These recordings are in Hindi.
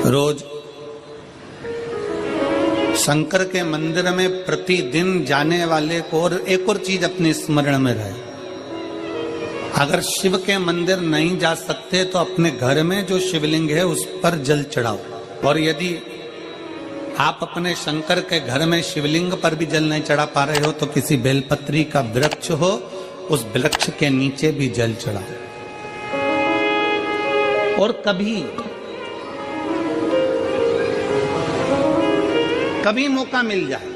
रोज शंकर के मंदिर में प्रतिदिन जाने वाले को और एक और चीज अपने स्मरण में रहे, अगर शिव के मंदिर नहीं जा सकते तो अपने घर में जो शिवलिंग है उस पर जल चढ़ाओ। और यदि आप अपने शंकर के घर में शिवलिंग पर भी जल नहीं चढ़ा पा रहे हो तो किसी बेलपत्री का वृक्ष हो, उस वृक्ष के नीचे भी जल चढ़ाओ। और कभी मौका मिल जाए,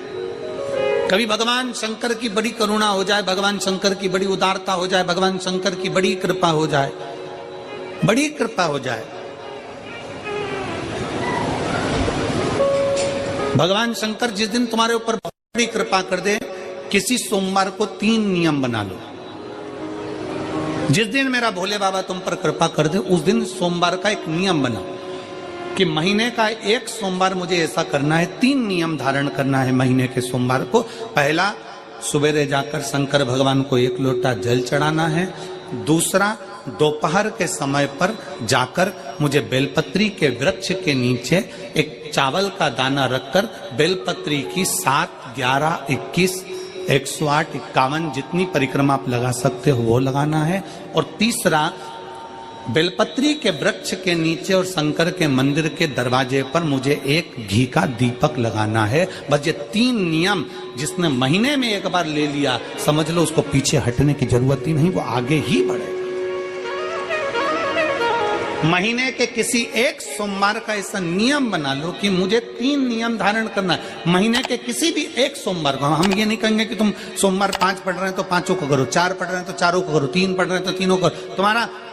कभी भगवान शंकर की बड़ी करुणा हो जाए, भगवान शंकर की बड़ी उदारता हो जाए, भगवान शंकर की बड़ी कृपा हो जाए, बड़ी कृपा हो जाए, भगवान शंकर जिस दिन तुम्हारे ऊपर बड़ी कृपा कर दे, किसी सोमवार को 3 नियम बना लो। जिस दिन मेरा भोले बाबा तुम पर कृपा कर दे उस दिन सोमवार का एक नियम बना कि महीने का एक सोमवार मुझे ऐसा करना है, 3 नियम धारण करना है महीने के सोमवार को। पहला, सुबेरे जाकर शंकर भगवान को 1 लोटा जल चढ़ाना है। दूसरा, दोपहर के समय पर जाकर मुझे बेलपत्री के वृक्ष के नीचे एक चावल का दाना रखकर बेलपत्री की 7, 11, 21, 108, 51 जितनी परिक्रमा आप लगा सकते हो वो लगाना है। और तीसरा, बेलपत्री के वृक्ष के नीचे और शंकर के मंदिर के दरवाजे पर मुझे एक घी का दीपक लगाना है। बस ये 3 नियम जिसने महीने में एक बार ले लिया, समझ लो उसको पीछे हटने की जरूरत ही नहीं, वो आगे ही बढ़े। महीने के किसी एक सोमवार का ऐसा नियम बना लो कि मुझे 3 नियम धारण करना है महीने के किसी भी एक सोमवार को। हम ये नहीं कहेंगे कि तुम सोमवार 5 पढ़ रहे हैं तो 5 को करो, 4 पढ़ रहे हैं तो 4 को करो, 3 पढ़ रहे हैं तो 3 को करो।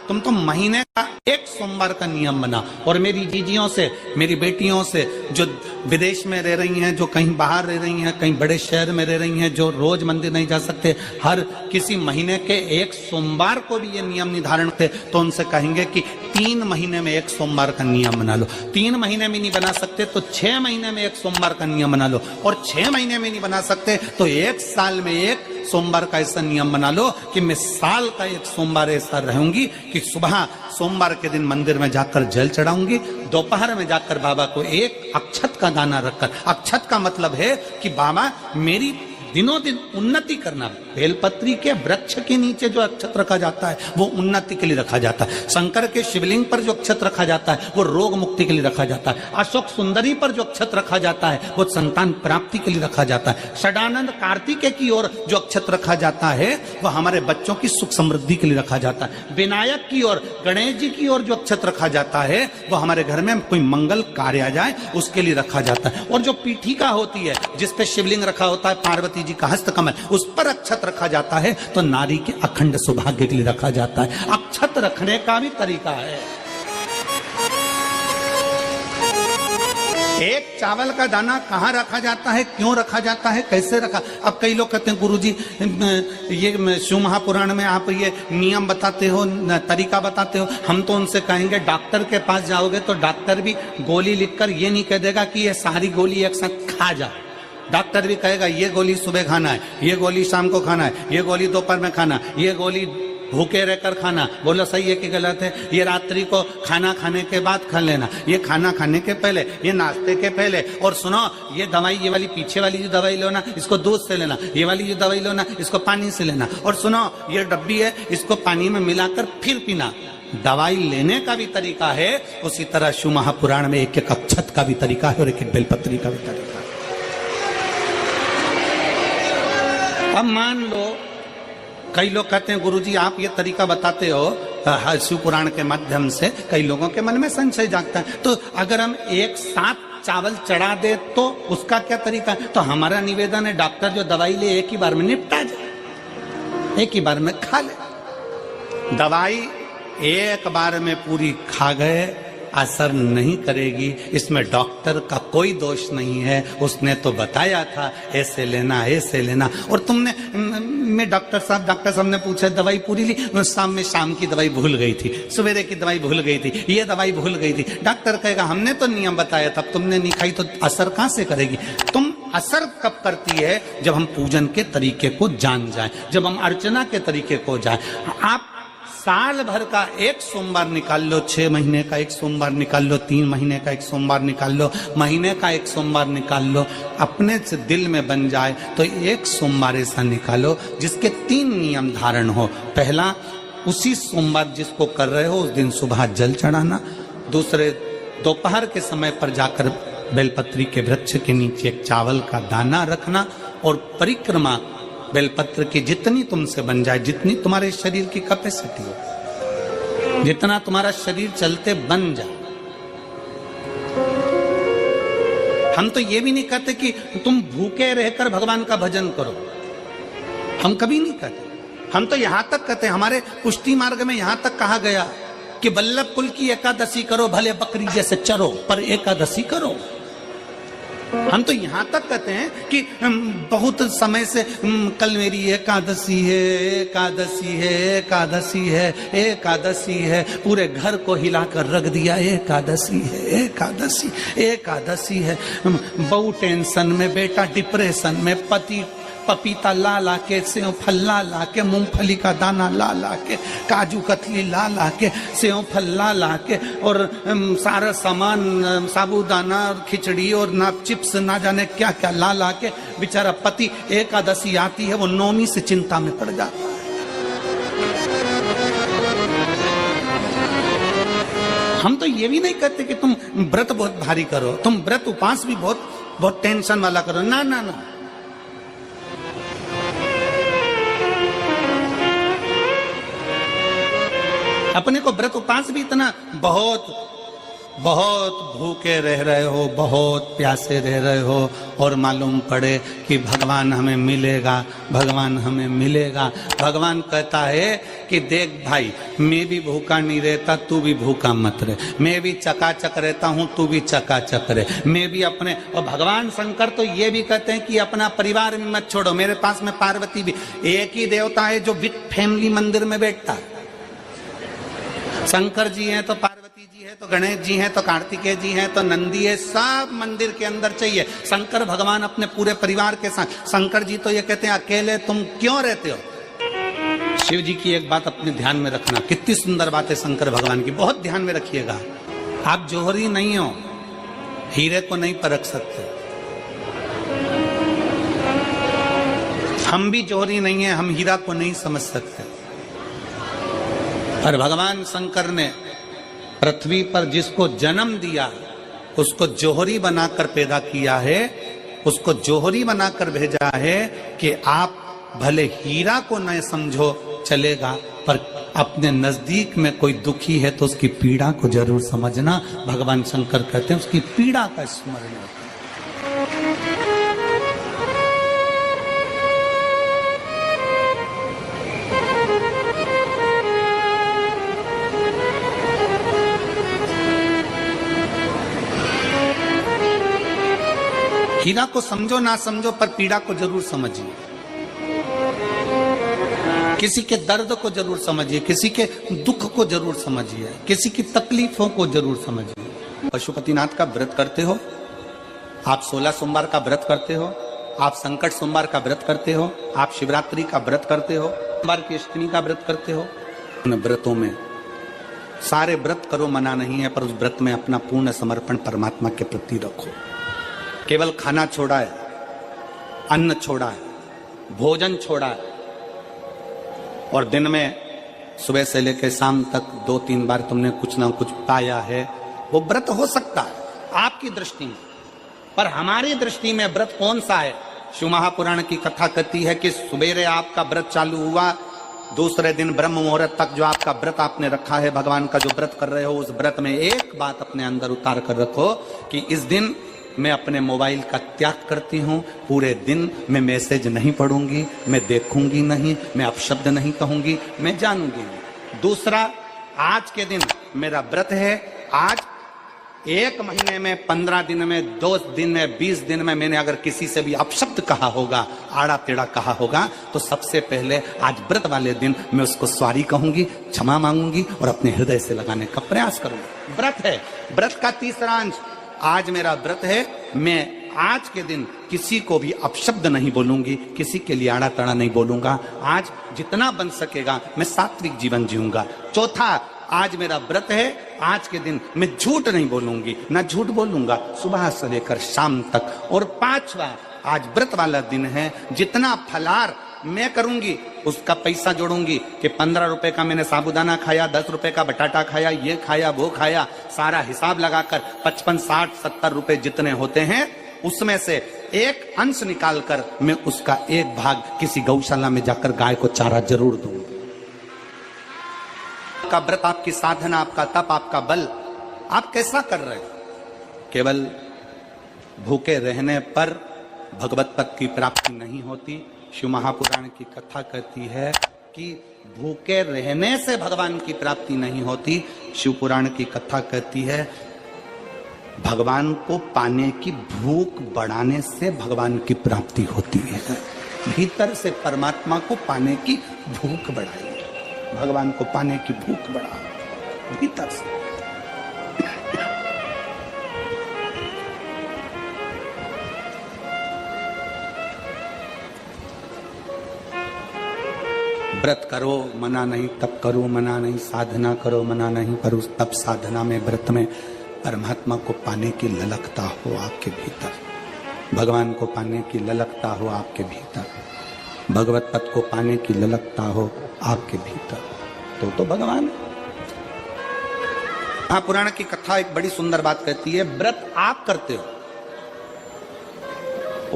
तुम तो महीने का एक सोमवार का नियम बना। और मेरी जीजियों से, मेरी बेटियों से जो विदेश में रह रही हैं, जो कहीं बाहर रह रही हैं, कहीं बड़े शहर में रह रही हैं, जो रोज मंदिर नहीं जा सकते, हर किसी महीने के एक सोमवार को भी ये नियम निर्धारण करते, तो उनसे कहेंगे कि 3 महीने में एक सोमवार का नियम बना लो। 3 महीने में नहीं बना सकते तो 6 महीने में एक सोमवार का नियम बना लो। और 6 महीने में नहीं बना सकते तो 1 साल में एक सोमवार का ऐसा नियम बना लो कि मैं साल का एक सोमवार ऐसा रहूंगी कि सुबह सोमवार के दिन मंदिर में जाकर जल चढ़ाऊंगी, दोपहर में जाकर बाबा को एक अक्षत का दाना रखकर, अक्षत का मतलब है कि बाबा मेरी दिनों दिन उन्नति करना। बेलपत्री के वृक्ष के नीचे जो अक्षत रखा जाता है वो उन्नति के लिए रखा जाता है। शंकर के शिवलिंग पर जो अक्षत रखा जाता है वो रोग मुक्ति के लिए रखा जाता है। अशोक सुंदरी पर जो अक्षत रखा जाता है वो संतान प्राप्ति के लिए रखा जाता है। षडानंद कार्तिकेय की ओर जो अक्षत रखा जाता है वो हमारे बच्चों की सुख समृद्धि के लिए रखा जाता है। विनायक की ओर, गणेश जी की ओर जो अक्षत रखा जाता है वो हमारे घर में कोई मंगल कार्य आ जाए उसके लिए रखा जाता है। और जो पीठिका होती है जिसपे शिवलिंग रखा होता है, पार्वती जी का हस्तकमल, उस पर अक्षत रखा जाता है तो नारी के अखंड सौभाग्य के लिए रखा जाता है। अक्षत रखने का भी तरीका है। एक चावल का दाना कहाँ रखा जाता है, क्यों रखा जाता है, कैसे रखा। अब कई लोग कहते हैं गुरुजी ये शिव महापुराण में आप ये नियम बताते हो, तरीका बताते हो। हम तो उनसे कहेंगे डॉक्टर के पास जाओगे तो डॉक्टर भी गोली लिखकर ये नहीं कह देगा कि ये सारी गोली एक साथ खा जा। डॉक्टर भी कहेगा ये गोली सुबह खाना है, ये गोली शाम को खाना है, ये गोली दोपहर में खाना, ये गोली भूखे रहकर खाना। बोलो सही है कि गलत है? ये रात्रि को खाना खाने के बाद खा लेना, ये खाना खाने के पहले, ये नाश्ते के पहले। और सुनो, ये दवाई, ये वाली पीछे वाली जो दवाई लो ना इसको दूध से लेना, ये वाली जो दवाई लो ना इसको पानी से लेना। और सुनो, ये डब्बी है इसको पानी में मिलाकर फिर पीना। दवाई लेने का भी तरीका है, उसी तरह शिव महापुराण में एक एक अक्षत का भी तरीका है और एक एक बेलपत्री का भी तरीका है। अब मान लो कई लोग कहते हैं गुरुजी आप ये तरीका बताते हो शिव पुराण के माध्यम से, कई लोगों के मन में संशय जागता है, तो अगर हम एक साथ चावल चढ़ा दे तो उसका क्या तरीका है? तो हमारा निवेदन है डॉक्टर जो दवाई ले एक ही बार में निपटा जाए, एक ही बार में खा ले। दवाई एक बार में पूरी खा गए असर नहीं करेगी, इसमें डॉक्टर का कोई दोष नहीं है। उसने तो बताया था ऐसे लेना, ऐसे लेना। और तुमने, मैं डॉक्टर साहब ने पूछा दवाई पूरी ली, शाम की दवाई भूल गई थी, सवेरे की दवाई भूल गई थी, ये दवाई भूल गई थी। डॉक्टर कहेगा हमने तो नियम बताया था, तुमने नहीं खाई तो असर कहां से करेगी? तुम असर कब करती है? जब हम पूजन के तरीके को जान जाए, जब हम अर्चना के तरीके को जाए। आप साल भर का एक सोमवार निकाल लो, 6 महीने का एक सोमवार निकाल लो, 3 महीने का एक सोमवार निकाल लो, महीने का एक सोमवार निकाल लो, अपने से दिल में बन जाए तो एक सोमवार ऐसा निकालो जिसके 3 नियम धारण हो। पहला, उसी सोमवार जिसको कर रहे हो उस दिन सुबह जल चढ़ाना। दूसरे, दोपहर के समय पर जाकर बेलपत्री के वृक्ष के नीचे एक चावल का दाना रखना और परिक्रमा बेलपत्र की जितनी तुमसे बन जाए, जितनी तुम्हारे शरीर की कैपेसिटी हो, जितना तुम्हारा शरीर चलते बन जाए। हम तो ये भी नहीं कहते कि तुम भूखे रहकर भगवान का भजन करो, हम कभी नहीं कहते। हम तो यहां तक कहते हैं, हमारे पुष्टि मार्ग में यहां तक कहा गया कि वल्लभ कुल की एकादशी करो, भले बकरी जैसे चरो पर एकादशी करो। हम तो यहां तक कहते हैं कि बहुत समय से कल मेरी एकादशी है, एकादशी है, एकादशी है, एकादशी है, पूरे घर को हिलाकर रख दिया, एकादशी है, एकादशी, एकादशी है। बहू टेंशन में, बेटा डिप्रेशन में, पति पपीता ला ला के, सेव फल ला ला के, मूंगफली का दाना ला ला के, काजू कतली ला ला के, सेव फल ला ला के, और सारा सामान, साबूदाना और खिचड़ी और ना चिप्स ना जाने क्या क्या ला ला के, बेचारा पति एकादशी आती है वो नौमी से चिंता में पड़ जाता है। हम तो ये भी नहीं कहते कि तुम व्रत बहुत भारी करो, तुम व्रत उपास भी बहुत टेंशन वाला करो, ना ना ना। अपने को व्रत उपास भी इतना बहुत भूखे रह रहे हो, बहुत प्यासे रह रहे हो और मालूम पड़े कि भगवान हमें मिलेगा, भगवान हमें मिलेगा। भगवान कहता है कि देख भाई, मैं भी भूखा नहीं रहता, तू भी भूखा मत रहे, मैं भी चकाचक रहता हूं, तू भी चकाचक रहे, मैं भी अपने। और भगवान शंकर तो ये भी कहते हैं कि अपना परिवार भी मत छोड़ो। मेरे पास में पार्वती भी, एक ही देवता है जो विद फैमिली मंदिर में बैठता है। शंकर जी हैं तो पार्वती जी है, तो गणेश जी हैं, तो कार्तिकेय जी हैं, तो नंदी है, सब मंदिर के अंदर चाहिए। शंकर भगवान अपने पूरे परिवार के साथ। शंकर जी तो ये कहते हैं अकेले तुम क्यों रहते हो। शिव जी की एक बात अपने ध्यान में रखना, कितनी सुंदर बात है शंकर भगवान की, बहुत ध्यान में रखिएगा। आप जौहरी नहीं हो, हीरे को नहीं परख सकते। हम भी जौहरी नहीं है, हम हीरा को नहीं समझ सकते। पर भगवान शंकर ने पृथ्वी पर जिसको जन्म दिया उसको जौहरी बनाकर पैदा किया है, उसको जौहरी बनाकर भेजा है कि आप भले हीरा को न समझो चलेगा, पर अपने नजदीक में कोई दुखी है तो उसकी पीड़ा को जरूर समझना। भगवान शंकर कहते हैं उसकी पीड़ा का स्मरण होता है। हीरा को समझो ना समझो पर पीड़ा को जरूर समझिए, किसी के दर्द को जरूर समझिए, किसी के दुख को जरूर समझिए, किसी की तकलीफों को जरूर समझिए। पशुपतिनाथ का व्रत करते हो आप, 16 सोमवार का व्रत करते हो आप, संकट सोमवार का व्रत करते हो आप, शिवरात्रि का व्रत करते हो, सोमवार की अष्टमी का व्रत करते हो। उन व्रतों में सारे व्रत करो, मना नहीं है, पर उस व्रत में अपना पूर्ण समर्पण परमात्मा के प्रति रखो। केवल खाना छोड़ा है, अन्न छोड़ा है, भोजन छोड़ा है, और दिन में सुबह से लेकर शाम तक 2-3 बार तुमने कुछ ना कुछ पाया है, वो व्रत हो सकता है आपकी दृष्टि में, पर हमारी दृष्टि में व्रत कौन सा है। शिव महापुराण की कथा कहती है कि सुबेरे आपका व्रत चालू हुआ, दूसरे दिन ब्रह्म मुहूर्त तक जो आपका व्रत आपने रखा है, भगवान का जो व्रत कर रहे हो, उस व्रत में एक बात अपने अंदर उतार कर रखो कि इस दिन मैं अपने मोबाइल का त्याग करती हूँ, पूरे दिन मैं मैसेज नहीं पढ़ूंगी, मैं देखूंगी नहीं, मैं अपशब्द नहीं कहूंगी, मैं जानूंगी। दूसरा, आज के दिन मेरा व्रत है, आज 1 महीने में, 15 दिन में, 2 दिन में, 20 दिन में मैंने अगर किसी से भी अपशब्द कहा होगा, आड़ा टेढ़ा कहा होगा, तो सबसे पहले आज व्रत वाले दिन मैं उसको सॉरी कहूंगी, क्षमा मांगूंगी और अपने हृदय से लगाने का प्रयास करूंगी। व्रत है, व्रत का तीसरा अंश, आज मेरा व्रत है, मैं आज के दिन किसी को भी अपशब्द नहीं बोलूंगी, किसी के लिए आड़ा तड़ा नहीं बोलूंगा। आज जितना बन सकेगा मैं सात्विक जीवन जीऊंगा। चौथा, आज मेरा व्रत है, आज के दिन मैं झूठ नहीं बोलूंगी, ना झूठ बोलूंगा सुबह से लेकर शाम तक। और पांचवा, आज व्रत वाला दिन है, जितना फलार मैं करूंगी उसका पैसा जोड़ूंगी कि 15 रुपए का मैंने साबुदाना खाया, 10 रुपए का बटाटा खाया, ये खाया वो खाया, सारा हिसाब लगाकर 55, 60, 70 रुपए जितने होते हैं उसमें से एक अंश निकालकर मैं उसका एक भाग किसी गौशाला में जाकर गाय को चारा जरूर दूंगी। आपका व्रत, आपकी साधना, आपका तप, आपका बल, आप कैसा कर रहे हो? केवल भूखे रहने पर भगवत पद की प्राप्ति नहीं होती। शिव महापुराण की कथा कहती है कि भूखे रहने से भगवान की प्राप्ति नहीं होती। शिव पुराण की कथा कहती है भगवान को पाने की भूख बढ़ाने से भगवान की प्राप्ति होती है। भीतर से परमात्मा को पाने की भूख बढ़ाइए, भगवान को पाने की भूख बढ़ाओ भीतर से। व्रत करो मना नहीं, तप करो मना नहीं, साधना करो मना नहीं, पर उस तप साधना में, व्रत में परमात्मा को पाने की ललकता हो आपके भीतर, भगवान को पाने की ललकता हो आपके भीतर, भगवत पद को पाने की ललकता हो आपके भीतर, तो भगवान। महापुराण की कथा एक बड़ी सुंदर बात कहती है, व्रत आप करते हो,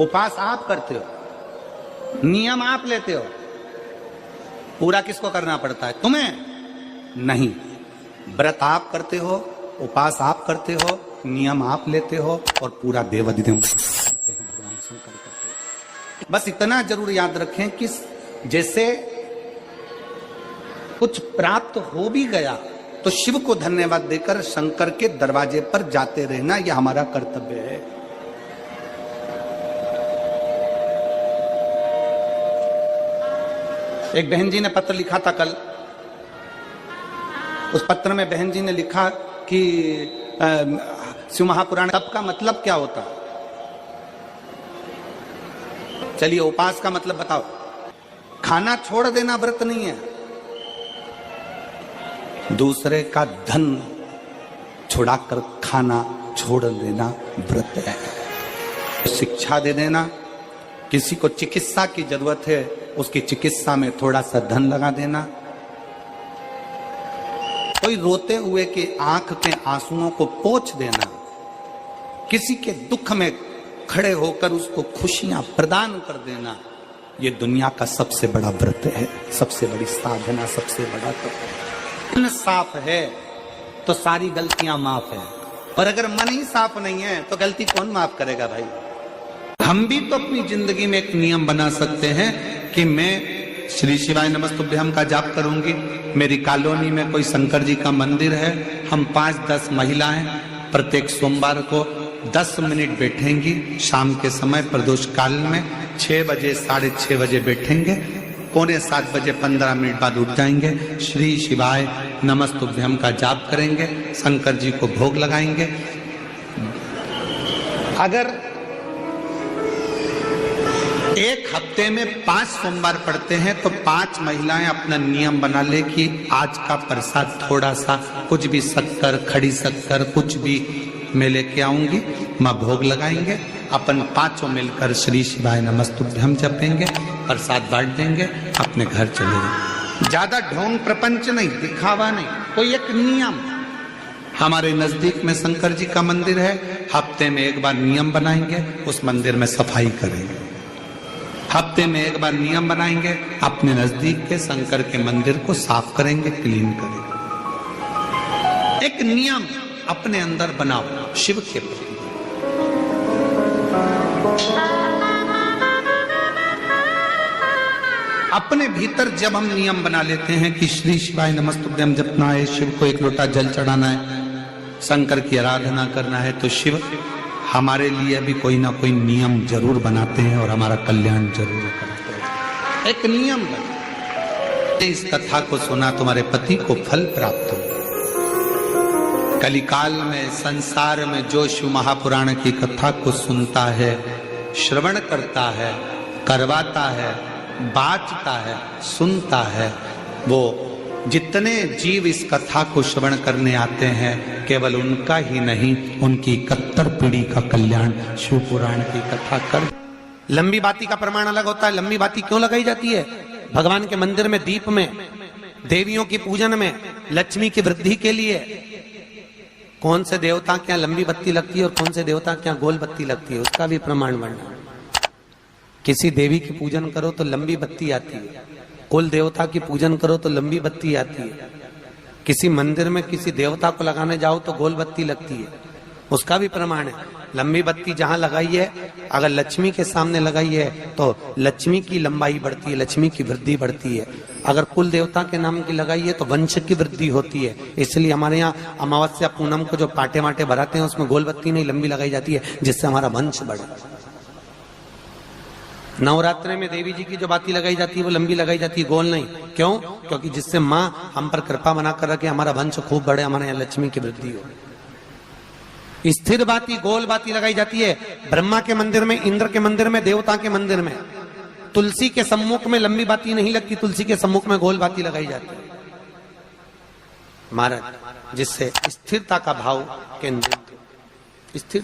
उपास आप करते हो, नियम आप लेते हो, पूरा किसको करना पड़ता है? तुम्हें नहीं। व्रत आप करते हो, उपास आप करते हो, नियम आप लेते हो और पूरा देवाधिदेव भगवान शंकर करते हो। बस इतना जरूर याद रखें कि जैसे कुछ प्राप्त हो भी गया तो शिव को धन्यवाद देकर शंकर के दरवाजे पर जाते रहना, यह हमारा कर्तव्य है। एक बहन जी ने पत्र लिखा था कल, उस पत्र में बहन जी ने लिखा कि शिव महापुराण तप का मतलब क्या होता है? चलिए उपास का मतलब बताओ। खाना छोड़ देना व्रत नहीं है, दूसरे का धन छुड़ाकर खाना छोड़ देना व्रत है। शिक्षा दे देना, किसी को चिकित्सा की जरूरत है उसकी चिकित्सा में थोड़ा सा धन लगा देना, कोई रोते हुए के आंख के आंसुओं को पोंछ देना, किसी के दुख में खड़े होकर उसको खुशियां प्रदान कर देना, ये दुनिया का सबसे बड़ा व्रत है, सबसे बड़ी साधना, सबसे बड़ा तप। मन साफ है तो सारी गलतियां माफ है, और अगर मन ही साफ नहीं है तो गलती कौन माफ करेगा भाई? हम भी तो अपनी जिंदगी में एक नियम बना सकते हैं कि मैं श्री शिवाय नमस्तुभ्यम का जाप करूंगी, मेरी कॉलोनी में कोई शंकर जी का मंदिर है, हम 5-10 महिलाएं प्रत्येक सोमवार को 10 मिनट बैठेंगी, शाम के समय प्रदोष काल में 6 बजे 6:30 बजे बैठेंगे, 6:45 बजे 15 मिनट बाद उठ जाएंगे, श्री शिवाय नमस्तुभ्यम का जाप करेंगे, शंकर जी को भोग लगाएंगे। अगर एक हफ्ते में 5 सोमवार पड़ते हैं तो 5 महिलाएं अपना नियम बना ले कि आज का प्रसाद थोड़ा सा, कुछ भी शक्कर, खड़ी शक्कर, कुछ भी मैं लेके आऊंगी, माँ भोग लगाएंगे, अपन 5 मिलकर श्री शिवाय नमस्तुभ्यम जपेंगे, प्रसाद बांट देंगे, अपने घर चले जाएंगे। ज्यादा ढोंग प्रपंच नहीं, दिखावा नहीं, कोई एक नियम। हमारे नजदीक में शंकर जी का मंदिर है, हफ्ते में एक बार नियम बनाएंगे, उस मंदिर में सफाई करेंगे, हफ्ते में एक बार नियम बनाएंगे, अपने नजदीक के शंकर के मंदिर को साफ करेंगे, क्लीन करेंगे। एक नियम अपने अंदर बनाओ शिव के प्रति। अपने भीतर जब हम नियम बना लेते हैं कि श्री शिवाय नमस्तुभ्यम जपना है, शिव को एक लोटा जल चढ़ाना है, शंकर की आराधना करना है, तो शिव हमारे लिए भी कोई ना कोई नियम जरूर बनाते हैं और हमारा कल्याण जरूर करते हैं। एक नियम बना, इस कथा को सुना, तुम्हारे पति को फल प्राप्त हो। कलिकाल में संसार में जो शिव महापुराण की कथा को सुनता है, श्रवण करता है, करवाता है, बाँचता है, सुनता है, वो जितने जीव इस कथा को श्रवण करने आते हैं, केवल उनका ही नहीं, उनकी 71 पीढ़ी का कल्याण शिव पुराण की कथा कर। लंबी बाती का प्रमाण अलग होता है। लंबी बाती क्यों लगाई जाती है? भगवान के मंदिर में, दीप में, देवियों की पूजन में, लक्ष्मी की वृद्धि के लिए। कौन से देवता क्या लंबी बत्ती लगती है और कौन से देवता क्या गोल बत्ती लगती है, उसका भी प्रमाण वर्णन। किसी देवी की पूजन करो तो लंबी बत्ती आती है, कुल देवता की पूजन करो तो लंबी बत्ती आती है। किसी मंदिर में किसी देवता को लगाने जाओ तो गोल बत्ती लगती है, उसका भी प्रमाण है। लंबी बत्ती जहां लगाई है, अगर लक्ष्मी के सामने लगाई है तो लक्ष्मी की लंबाई बढ़ती है, लक्ष्मी की वृद्धि बढ़ती है। अगर कुल देवता के नाम की लगाई है तो वंश की वृद्धि होती है। इसलिए हमारे यहाँ अमावस्या पूनम को जो पाटे माटे भराते हैं उसमें गोल बत्ती नहीं लंबी लगाई जाती है, जिससे हमारा वंश बढ़े। नवरात्रि में देवी जी की जो बाती लगाई जाती है वो लंबी लगाई जाती है, गोल नहीं। क्यों? क्योंकि जिससे माँ हम पर कृपा बना कर रखे, हमारा वंश खूब बढ़े, हमारे यहाँ लक्ष्मी की वृद्धि हो। स्थिर बाती, गोल बाती लगाई जाती है ब्रह्मा के मंदिर में, इंद्र के मंदिर में, देवता के मंदिर में। तुलसी के सम्मुख में लंबी बाती नहीं लगती, तुलसी के सम्मुख में गोल बाती लगाई जाती है महाराज, जिससे स्थिरता का भाव केंद्रित। स्थिर